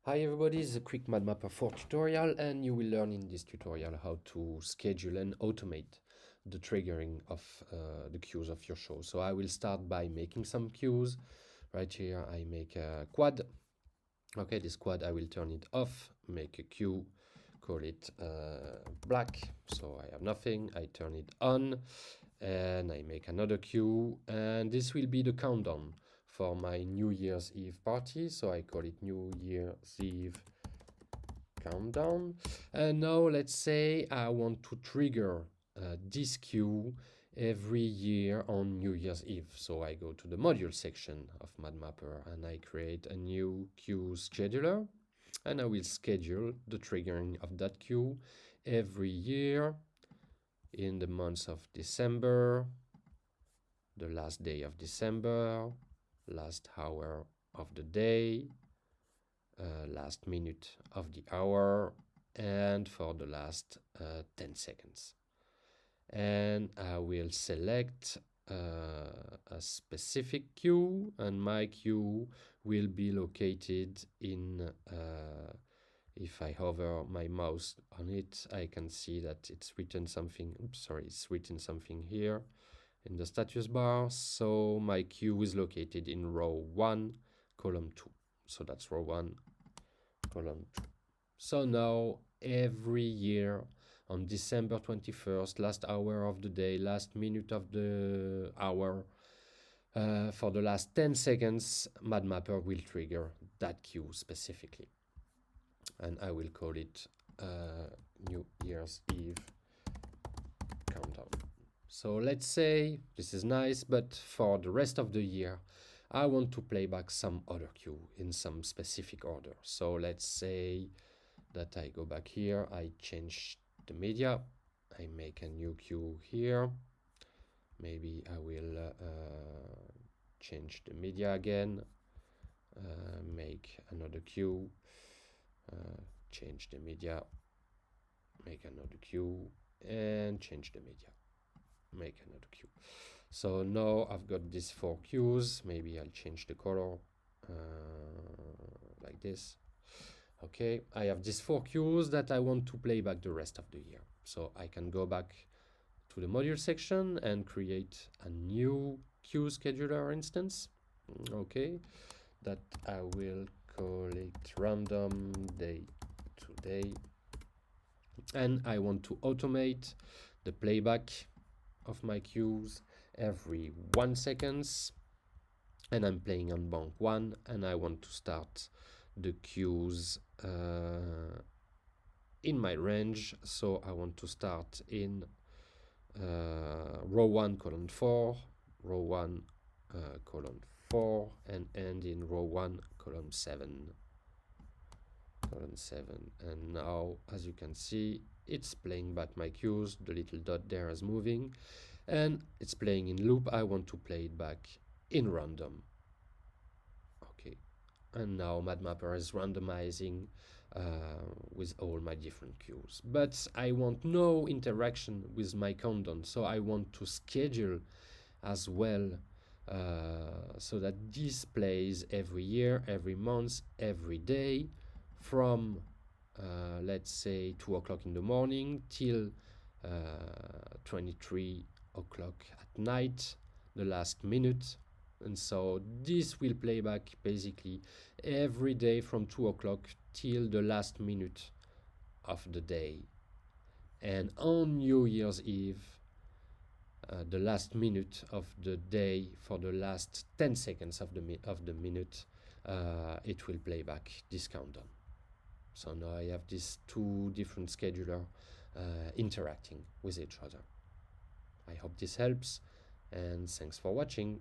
Hi everybody, this is a quick MadMapper 4 tutorial, and you will learn in this tutorial how to schedule and automate the triggering of the cues of your show. So I will start by making some cues. Right here I make a quad. Okay, this quad I will turn it off, make a cue, call it black, so I have nothing. I turn it on and I make another cue, and this will be the countdown for my New Year's Eve party. So I call it New Year's Eve countdown. And now let's say I want to trigger this cue every year on New Year's Eve. So I go to the module section of MadMapper and I create a new cue scheduler, and I will schedule the triggering of that cue every year in the month of December, the last day of December, last hour of the day, last minute of the hour, and for the last 10 seconds. And I will select a specific cue, and my cue will be located in, if I hover my mouse on it, I can see that it's written something, it's written something here in the status bar. So my cue is located in row 1, column 2. So that's row 1, column 2. So now every year on December 21st, last hour of the day, last minute of the hour, for the last 10 seconds, MadMapper will trigger that cue specifically. And I will call it New Year's Eve countdown. So let's say this is nice, but for the rest of the year, I want to play back some other cue in some specific order. So let's say that I go back here, I change the media, I make a new cue here. Maybe I will change the media again, make another cue, change the media, make another cue, and change the media, make another cue. So now I've got these 4 cues. Maybe I'll change the color like this. Okay, I have these 4 cues that I want to play back the rest of the year. So I can go back to the module section and create a new cue scheduler instance. Okay, that I will call it random day today. And I want to automate the playback of my cues every 1 second. And I'm playing on bank 1, and I want to start the cues in my range. So I want to start in row 1, column 4, row 1, column 4, and end in row 1, column 7. And now, as you can see, it's playing back my cues. The little dot there is moving, and it's playing in loop. I want to play it back in random. Okay, and now MadMapper is randomizing with all my different cues, but I want no interaction with my countdown, so I want to schedule as well, so that this plays every year, every month, every day, from let's say 2 o'clock in the morning till 23 o'clock at night, the last minute. And so this will play back basically every day from 2 o'clock till the last minute of the day. And on New Year's Eve, the last minute of the day, for the last 10 seconds of the minute, it will play back this countdown. So now I have these 2 different schedulers interacting with each other. I hope this helps, and thanks for watching.